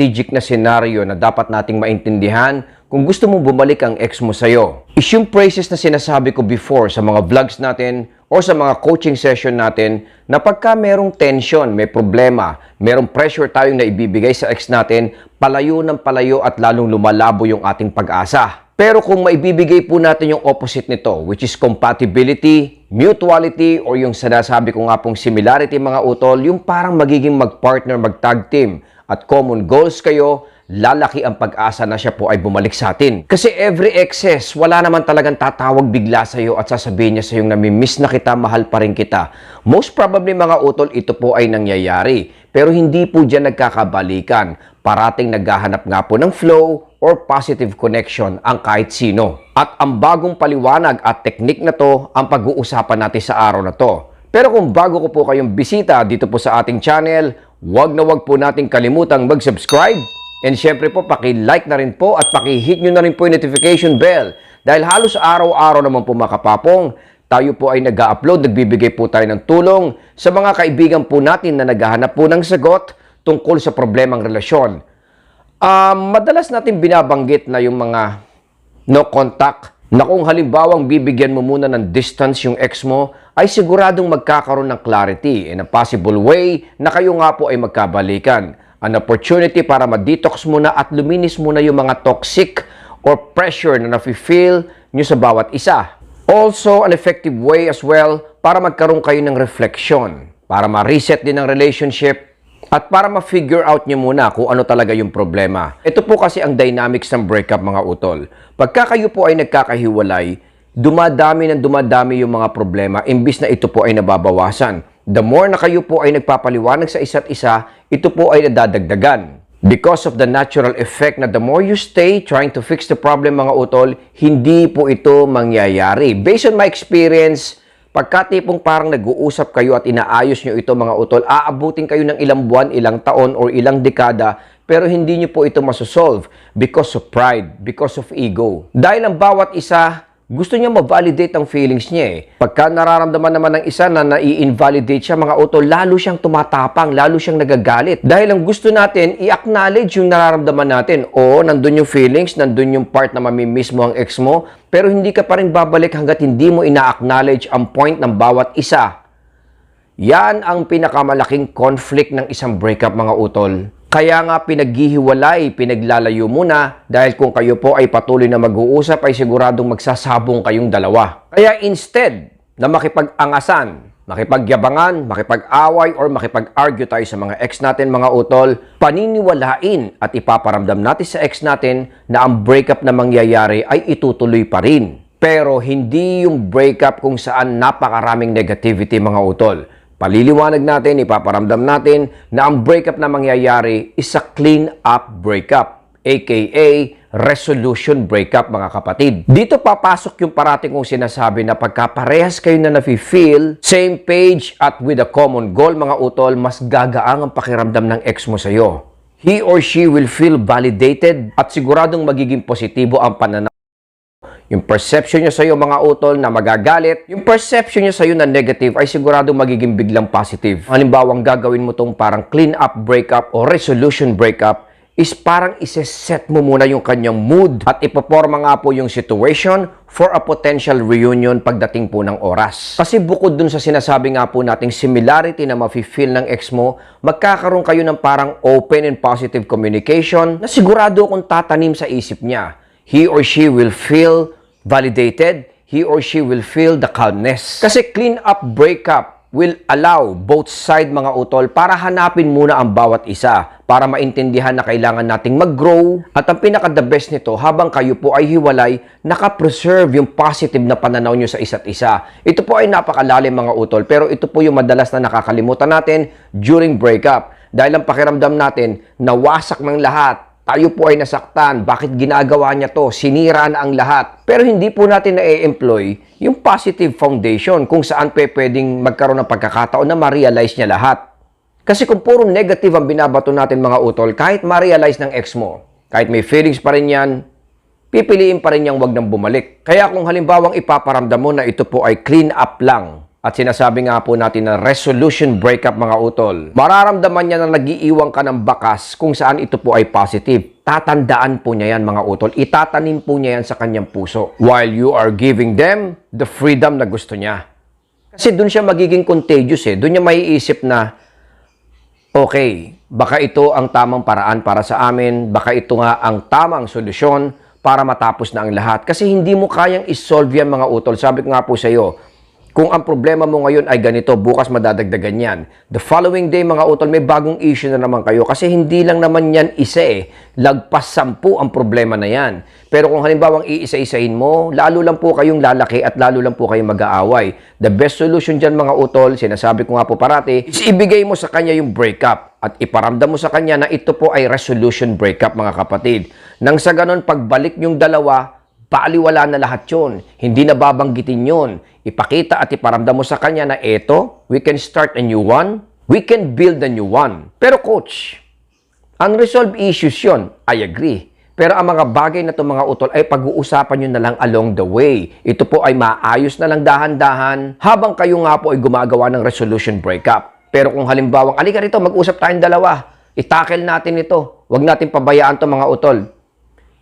strategic na senaryo na dapat nating maintindihan kung gusto mong bumalik ang ex mo sa'yo. Is yung phrases na sinasabi ko before sa mga vlogs natin o sa mga coaching session natin na pagka merong tension, may problema, merong pressure tayong naibibigay sa ex natin, palayo ng palayo at lalong lumalabo yung ating pag-asa. Pero kung maibibigay po natin yung opposite nito, which is compatibility, mutuality, or yung sinasabi ko nga pong similarity mga utol, yung parang magiging mag-partner, mag-tag team, at common goals kayo, lalaki ang pag-asa na siya po ay bumalik sa atin. Kasi every excess, wala naman talagang tatawag bigla sa iyo at sasabihin niya sa iyo na namimiss na kita, mahal pa rin kita. Most probably mga utol, ito po ay nangyayari. Pero hindi po dyan nagkakabalikan. Parating naghahanap nga po ng flow or positive connection ang kahit sino. At ang bagong paliwanag at teknik na to ang pag-uusapan natin sa araw na to. Pero kung bago ko po kayong bisita dito po sa ating channel, wag na wag po nating kalimutang mag-subscribe. And syempre po, paki-like na rin po at paki-hit nyo na rin po yung notification bell. Dahil halos araw-araw naman po mga kapapong, tayo po ay nag-upload, nagbibigay po tayo ng tulong sa mga kaibigan po natin na naghahanap po ng sagot tungkol sa problemang relasyon. Madalas natin binabanggit na yung mga no contact, na kung halimbawang bibigyan mo muna ng distance yung ex mo, ay siguradong magkakaroon ng clarity in a possible way na kayo nga po ay magkabalikan. An opportunity para ma-detox muna at luminis muna yung mga toxic or pressure na nafe-feel nyo sa bawat isa. Also, an effective way as well para magkaroon kayo ng reflection, para ma-reset din ang relationship, at para ma-figure out nyo muna kung ano talaga yung problema. Ito po kasi ang dynamics ng breakup mga utol. Pagka kayo po ay nagkakahiwalay, dumadami yung mga problema imbis na ito po ay nababawasan. The more na kayo po ay nagpapaliwanag sa isa't isa, ito po ay nadadagdagan. Because of the natural effect na the more you stay trying to fix the problem mga utol, hindi po ito mangyayari. Based on my experience, pagkatipong parang nag-uusap kayo at inaayos nyo ito mga utol, aabutin kayo ng ilang buwan, ilang taon, or ilang dekada, pero hindi nyo po ito masosolve because of pride, because of ego. Dahil ang bawat isa, gusto niya ma-validate ang feelings niya eh. Pagka nararamdaman naman ng isa na nai-invalidate siya mga utol, lalo siyang tumatapang, lalo siyang nagagalit. Dahil ang gusto natin, i-acknowledge yung nararamdaman natin. Oo, nandun yung feelings, nandun yung part na mamimiss mo ang ex mo, pero hindi ka pa rin babalik hanggat hindi mo ina-acknowledge ang point ng bawat isa. Yan ang pinakamalaking conflict ng isang breakup mga utol. Kaya nga pinaghihiwalay, pinaglalayo muna dahil kung kayo po ay patuloy na mag-uusap ay siguradong magsasabong kayong dalawa. Kaya instead na makipag-angasan, makipagyabangan, makipag-away or makipag-argue tayo sa mga ex natin mga utol, paniniwalain at ipaparamdam natin sa ex natin na ang breakup na mangyayari ay itutuloy pa rin. Pero hindi yung breakup kung saan napakaraming negativity mga utol. Paliliwanag natin, ipaparamdam natin na ang breakup na mangyayari is a clean-up breakup, aka resolution breakup mga kapatid. Dito papasok yung parating kong sinasabi na pagka parehas kayo na nafe-feel, same page at with a common goal mga utol, mas gagaang ang pakiramdam ng ex mo sa'yo. He or she will feel validated at siguradong magiging positibo ang pananaw. Yung perception nyo sa'yo mga utol na magagalit, yung perception nyo sa'yo na negative ay siguradong magiging biglang positive. Halimbawa, ang gagawin mo tong parang clean up breakup o resolution breakup is parang iseset mo muna yung kanyang mood at ipaporma nga po yung situation for a potential reunion pagdating po ng oras. Kasi bukod dun sa sinasabi nga po nating similarity na mafe-feel ng ex mo, magkakaroon kayo ng parang open and positive communication na sigurado kung tatanim sa isip niya. He or she will feel validated, he or she will feel the calmness. Kasi clean up breakup will allow both side mga utol para hanapin muna ang bawat isa para maintindihan na kailangan nating mag-grow. At ang pinaka-the best nito, habang kayo po ay hiwalay, naka-preserve yung positive na pananaw nyo sa isa't isa. Ito po ay napakalalim mga utol, pero ito po yung madalas na nakakalimutan natin during breakup. Dahil ang pakiramdam natin, nawasak ng lahat. Tayo po ay nasaktan. Bakit ginagawa niya to? Sinira na ang lahat. Pero hindi po natin na-employ yung positive foundation kung saan pwedeng magkaroon ng pagkakataon na ma-realize niya lahat. Kasi kung puro negative ang binabato natin mga utol, kahit ma-realize ng ex mo, kahit may feelings pa rin yan, pipiliin pa rin niyang wag nang bumalik. Kaya kung halimbawang ipaparamdam mo na ito po ay clean up lang, At sinasabi nga po natin na resolution breakup mga utol. Mararamdaman niya na nagiiwan ka ng bakas kung saan ito po ay positive. Tatandaan po niya yan mga utol. Itatanim po niya yan sa kanyang puso. While you are giving them the freedom na gusto niya. Kasi doon siya magiging contagious eh. Doon niya maiisip na, okay, baka ito ang tamang paraan para sa amin. Baka ito nga ang tamang solusyon para matapos na ang lahat. Kasi hindi mo kayang isolve yan mga utol. Sabi ko nga po sa iyo, kung ang problema mo ngayon ay ganito, bukas madadagdagan yan. The following day, mga utol, may bagong issue na naman kayo. Kasi hindi lang naman yan isa eh. Lagpas 10 ang problema na yan. Pero kung halimbawa iisa-isahin mo, lalo lang po kayong lalaki at lalo lang po kayong mag-aaway. The best solution dyan, mga utol, sinasabi ko nga po parati, is ibigay mo sa kanya yung breakup. At iparamdam mo sa kanya na ito po ay resolution breakup, mga kapatid. Nang sa ganon, pagbalik yung dalawa, paaliwala na lahat yun. Hindi na babanggitin yun. Ipakita at iparamdam mo sa kanya na eto, we can start a new one. We can build a new one. Pero coach, unresolved issues yun. I agree. Pero ang mga bagay na ito mga utol ay pag-uusapan nyo na lang along the way. Ito po ay maayos na lang dahan-dahan habang kayo nga po ay gumagawa ng resolution breakup. Pero kung halimbawang, alika rito, mag-usap tayong dalawa. Itakel natin ito. Huwag natin pabayaan ito mga utol.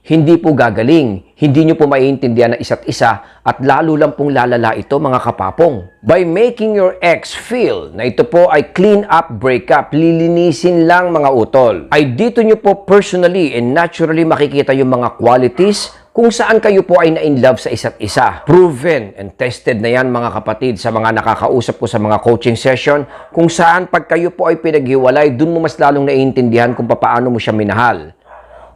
Hindi po gagaling, hindi nyo po maiintindihan ng isa't isa at lalo lang pong lalala ito mga kapapong. By making your ex feel na ito po ay clean up breakup, lilinisin lang mga utol, ay dito nyo po personally and naturally makikita yung mga qualities kung saan kayo po ay na-in-love sa isa't isa. Proven and tested na yan mga kapatid sa mga nakakausap ko sa mga coaching session kung saan pag kayo po ay pinaghiwalay, dun mo mas lalong naiintindihan kung paano mo siya minahal.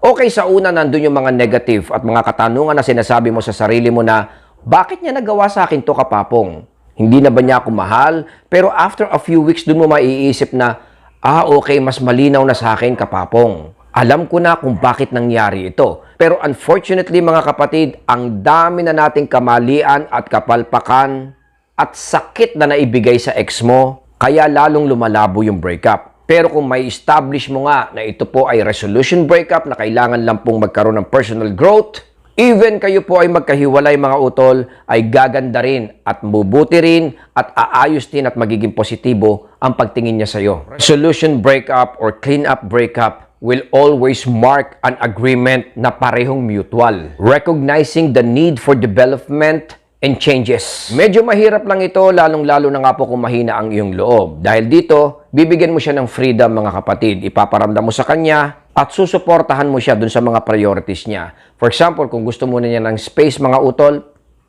Okay, sa una, nandun yung mga negative at mga katanungan na sinasabi mo sa sarili mo na, bakit niya nagawa sa akin to kapapong? Hindi na ba niya ako mahal? Pero after a few weeks, dun mo maiisip na, okay, mas malinaw na sa akin kapapong. Alam ko na kung bakit nangyari ito. Pero unfortunately, mga kapatid, ang dami na nating kamalian at kapalpakan at sakit na naibigay sa ex mo, kaya lalong lumalabo yung breakup. Pero kung may establish mo nga na ito po ay resolution breakup na kailangan lang pong magkaroon ng personal growth, even kayo po ay magkahiwalay mga utol, ay gaganda rin at mabubuti rin at aayos din at magiging positibo ang pagtingin niya sa iyo. Resolution breakup or clean up breakup will always mark an agreement na parehong mutual. Recognizing the need for development and changes. Medyo mahirap lang ito, lalong-lalo na nga po kung mahina ang iyong loob. Dahil dito, bibigyan mo siya ng freedom mga kapatid. Ipaparamdam mo sa kanya at susuportahan mo siya dun sa mga priorities niya. For example, kung gusto mo na niya ng space mga utol,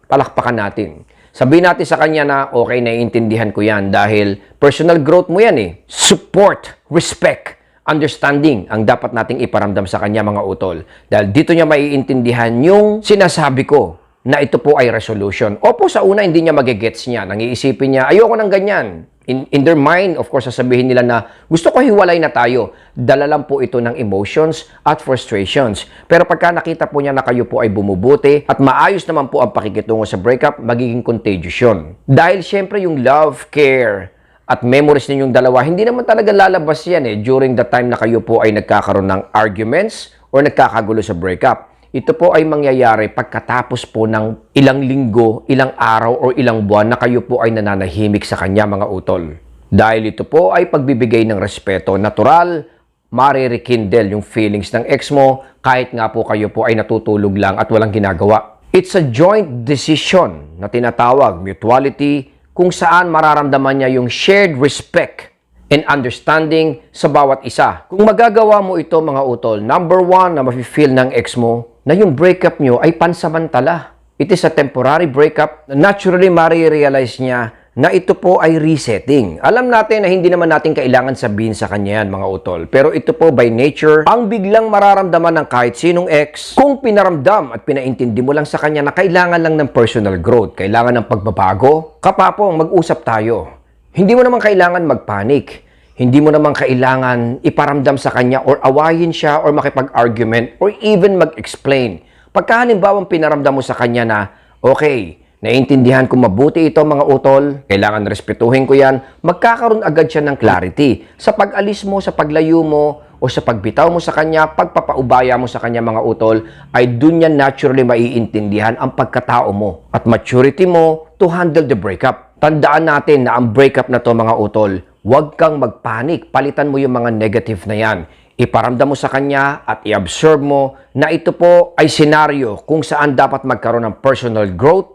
palakpakan natin. Sabihin natin sa kanya na, okay, naiintindihan ko yan dahil personal growth mo yan eh. Support, respect, understanding ang dapat nating iparamdam sa kanya mga utol. Dahil dito niya maiintindihan yung sinasabi ko na ito po ay resolution. Opo, sa una hindi niya magigets niya. Nangiisipin niya, ayoko ng ganyan. In their mind, of course, sasabihin nila na gusto ko hiwalay na tayo. Dala lang po ito ng emotions at frustrations. Pero pagka nakita po niya na kayo po ay bumubuti at maayos naman po ang pakikitungo sa breakup, magiging contagious yun. Dahil syempre yung love, care, at memories ninyong dalawa, hindi naman talaga lalabas yan during the time na kayo po ay nagkakaroon ng arguments or nagkakagulo sa breakup. Ito po ay mangyayari pagkatapos po ng ilang linggo, ilang araw, o ilang buwan na kayo po ay nananahimik sa kanya mga utol. Dahil ito po ay pagbibigay ng respeto. Natural, marirekindle yung feelings ng ex mo kahit nga po kayo po ay natutulog lang at walang ginagawa. It's a joint decision na tinatawag, mutuality, kung saan mararamdaman niya yung shared respect and understanding sa bawat isa. Kung magagawa mo ito mga utol, number one na mafe-feel ng ex mo, na yung breakup nyo ay pansamantala. It is a temporary breakup na naturally marirealize niya na ito po ay resetting. Alam natin na hindi naman natin kailangan sabihin sa kanya yan mga utol. Pero ito po by nature, ang biglang mararamdaman ng kahit sinong ex kung pinaramdam at pinaintindi mo lang sa kanya na kailangan lang ng personal growth, kailangan ng pagbabago. Kapapong, mag-usap tayo. Hindi mo naman kailangan magpanik. Hindi mo naman kailangan iparamdam sa kanya or awayin siya or makipag-argument or even mag-explain. Pagka halimbawang pinaramdam mo sa kanya na, okay, naiintindihan ko mabuti ito mga utol, kailangan respetuhin ko yan, magkakaroon agad siya ng clarity. Sa pag-alis mo, sa paglayo mo, o sa pagbitaw mo sa kanya, pagpapaubaya mo sa kanya mga utol, ay dun yan naturally maiintindihan ang pagkatao mo at maturity mo to handle the breakup. Tandaan natin na ang breakup na to mga utol, huwag kang magpanik. Palitan mo yung mga negative na yan. Iparamdam mo sa kanya at i-observe mo na ito po ay senaryo kung saan dapat magkaroon ng personal growth,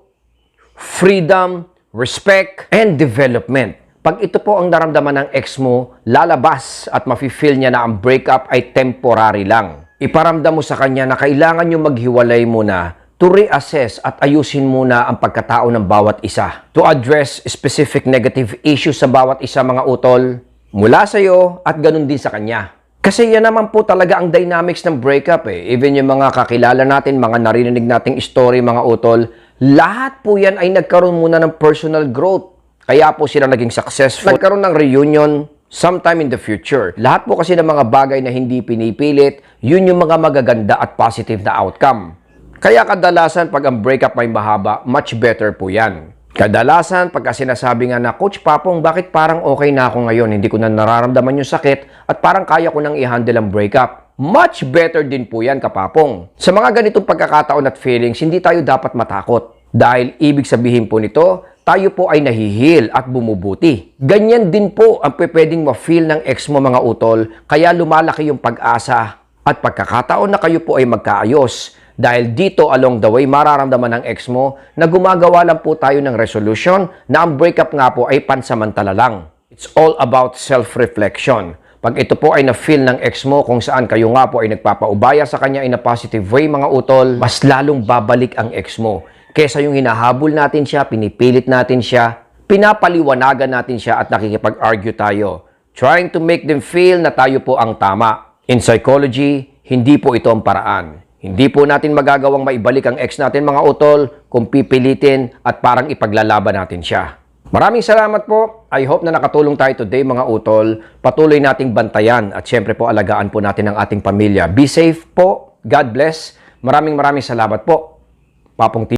freedom, respect, and development. Pag ito po ang naramdaman ng ex mo, lalabas at mafe-feel niya na ang breakup ay temporary lang. Iparamdam mo sa kanya na kailangan nyo maghiwalay muna to reassess at ayusin muna ang pagkatao ng bawat isa. To address specific negative issues sa bawat isa mga utol, mula sa iyo at ganun din sa kanya. Kasi yan naman po talaga ang dynamics ng breakup eh. Even yung mga kakilala natin, mga narinig nating story mga utol, lahat po yan ay nagkaroon muna ng personal growth. Kaya po sila naging successful. Nagkaroon ng reunion sometime in the future. Lahat po kasi ng mga bagay na hindi pinipilit, yun yung mga magaganda at positive na outcome. Kaya kadalasan pag ang breakup may mahaba, much better po yan. Kadalasan pagka sinasabi nga na, Coach Papong, bakit parang okay na ako ngayon? Hindi ko na nararamdaman yung sakit at parang kaya ko nang i-handle ang breakup. Much better din po yan, kapapong. Sa mga ganitong pagkakataon at feelings, hindi tayo dapat matakot. Dahil ibig sabihin po nito, tayo po ay nahihil at bumubuti. Ganyan din po ang pwedeng ma-feel ng ex mo mga utol, kaya lumalaki yung pag-asa at pagkakataon na kayo po ay magkaayos. Dahil dito along the way, mararamdaman ng ex mo na gumagawa lang po tayo ng resolution na ang breakup nga po ay pansamantala lang. It's all about self-reflection. Pag ito po ay na-feel ng ex mo kung saan kayo nga po ay nagpapaubaya sa kanya in a positive way mga utol, mas lalong babalik ang ex mo. Kesa yung hinahabol natin siya, pinipilit natin siya, pinapaliwanagan natin siya at nakikipag-argue tayo. Trying to make them feel na tayo po ang tama. In psychology, hindi po ito ang paraan. Hindi po natin magagawang maibalik ang ex natin mga utol kung pipilitin at parang ipaglalaban natin siya. Maraming salamat po. I hope na nakatulong tayo today mga utol. Patuloy nating bantayan at syempre po alagaan po natin ang ating pamilya. Be safe po. God bless. Maraming salamat po. Papong